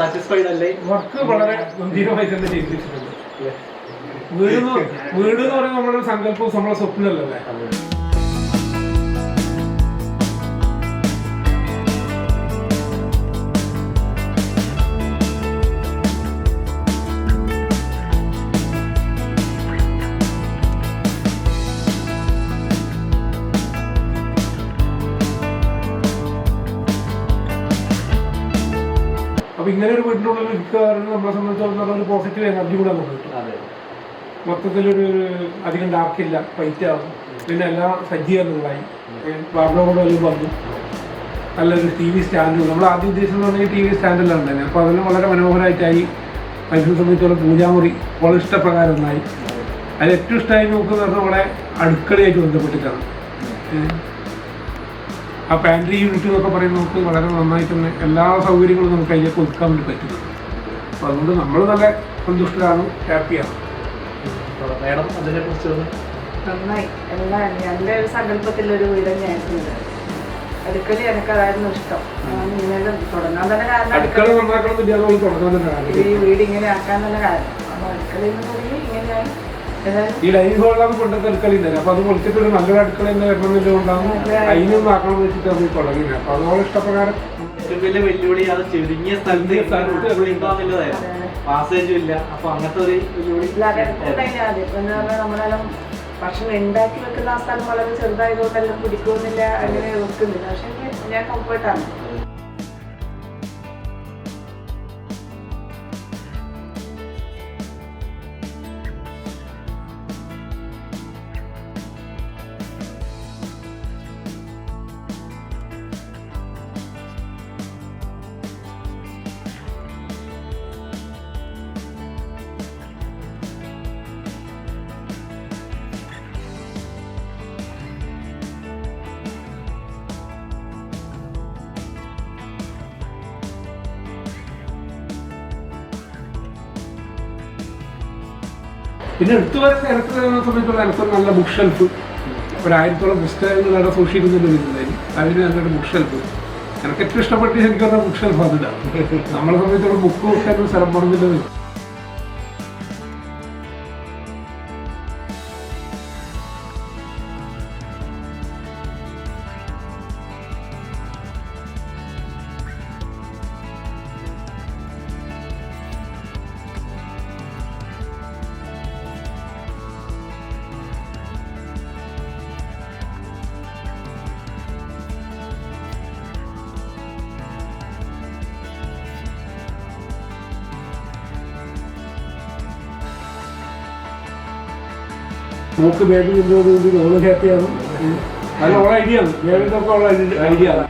Satisfied അല്ലേ? Work വളരെ ഗംഭീരമായി തന്നെ ചെയ്തിട്ടുണ്ട്. വീട് എന്ന് പറയുന്നത് നമ്മുടെ സങ്കല്പവും നമ്മളെ സ്വപ്നമല്ലേ. അപ്പൊ ഇങ്ങനെ ഒരു വീട്ടിനുള്ളിൽ ഇരിക്കുക നമ്മളെ സംബന്ധിച്ചിടത്തോളം ഒരു പോസിറ്റീവ് എനർജി കൂടെ നമുക്ക് കിട്ടും. മൊത്തത്തിലൊരു അധികം ഡാർക്കില്ല, വൈറ്റ് ആവും. പിന്നെ എല്ലാ സജ്ജീകരണങ്ങളായി വാർഡ്രോബുകളും വന്നു. നല്ലൊരു TV സ്റ്റാൻഡ് നമ്മൾ ആദ്യം ഉദ്ദേശിച്ചെന്ന് പറഞ്ഞാൽ TV സ്റ്റാൻഡെല്ലാം ഉണ്ടായിരുന്നു. അപ്പോൾ അതെല്ലാം വളരെ മനോഹരമായിട്ടായി. മനുഷ്യനെ സംബന്ധിച്ചോളം പൂജാമുറി വളരെ ഇഷ്ടപ്രകാരം ഒന്നായി. അതിൽ ഏറ്റവും ഇഷ്ടമായി നോക്കുന്ന പറഞ്ഞാൽ നമ്മളെ അടുക്കളയായിട്ട് ബന്ധപ്പെട്ടിട്ടാണ്. ആ പാൻട്രി യൂണിറ്റ് എന്നൊക്കെ പറയുന്നത് നമുക്ക് വളരെ നന്നായിട്ട് തന്നെ എല്ലാ സൗകര്യങ്ങളും നമുക്ക് അതിലേക്ക് ഒതുക്കാൻ വേണ്ടി പറ്റുന്നു. അപ്പോൾ അതുകൊണ്ട് നമ്മൾ നല്ല സന്തുഷ്ടരാണ്, ഹാപ്പിയാണ്. മേഡം അതിനെ കുറിച്ച് നന്നായി. എല്ലാം എൻ്റെ ഒരു സങ്കല്പത്തിലൊരു വീട് തന്നെയായിരുന്നു. അടുക്കള എനിക്കതായിരുന്നു ഇഷ്ടം. ഇങ്ങനെ തുടങ്ങാൻ തന്നെ കാരണം അടുക്കള നന്നാക്കണം തുടങ്ങാൻ തന്നെ കാരണം ഈ വീട് ഇങ്ങനെ ആക്കാൻ തന്നെ കാരണം. അപ്പോൾ അടുക്കളയിൽ നിന്ന് തുടങ്ങി ഇങ്ങനെയായി. ഈ ഡൈനിങ് ഹോളിലാണ് കൊണ്ടൊക്കെ അടുക്കള ഉണ്ടായിരുന്നു. അപ്പൊ അത് പൊളിച്ചിട്ട് ഒരു നല്ലൊരു അടുക്കള തന്നെ വരണമെന്നുള്ളതുകൊണ്ടാണ് അതിനൊന്നും ആക്കണം വെച്ചിട്ട് അത് തുടങ്ങിയത്. അപ്പൊ അതുപോലെ ഇഷ്ടപ്രകാരം ഏറ്റവും വലിയ വെല്ലുവിളി അത് ചുരുങ്ങിയ സ്ഥലത്ത് പാസേജും ഇല്ല. അപ്പൊ അങ്ങനത്തെ ഒരു വെല്ലുവിളി നമ്മളെല്ലാം ഭക്ഷണം ഉണ്ടാക്കി വെക്കുന്ന ആ സ്ഥലം വളരെ ചെറുതായതുകൊണ്ടെല്ലാം പിടിക്കുന്നില്ല, അങ്ങനെ വെക്കുന്നില്ല. പക്ഷെ ഞാൻ കംഫർട്ടാണ്. പിന്നെ എടുത്തു പറയുന്ന എനിക്ക് സംബന്ധിച്ചുള്ള എനിക്ക് നല്ല ബുക്ക് ഷെൽഫ്, 1000-ഓളം പുസ്തകങ്ങൾ അവിടെ സൂക്ഷിക്കുന്നുണ്ട് വരുന്നതായി. അതിന് നല്ലൊരു ബുക്ക് ഷെൽഫ് എനിക്ക് ഏറ്റവും ഇഷ്ടപ്പെട്ട് എനിക്ക് പറഞ്ഞ ബുക്ക് ഷെൽഫ് അതിലാണ്. നമ്മളെ സംബന്ധിച്ചുള്ള ബുക്ക് വെക്കാൻ സ്ഥലം പറഞ്ഞില്ല. നമുക്ക് ബേബി ഉള്ളതുകൊണ്ട് ഓള് ഹാപ്പിയാണ്. അത് ഓളെ ഐഡിയ ആണ്. ബേബിൻ്റെ ഒക്കെ ഉള്ള ഐഡിയ ആണ്.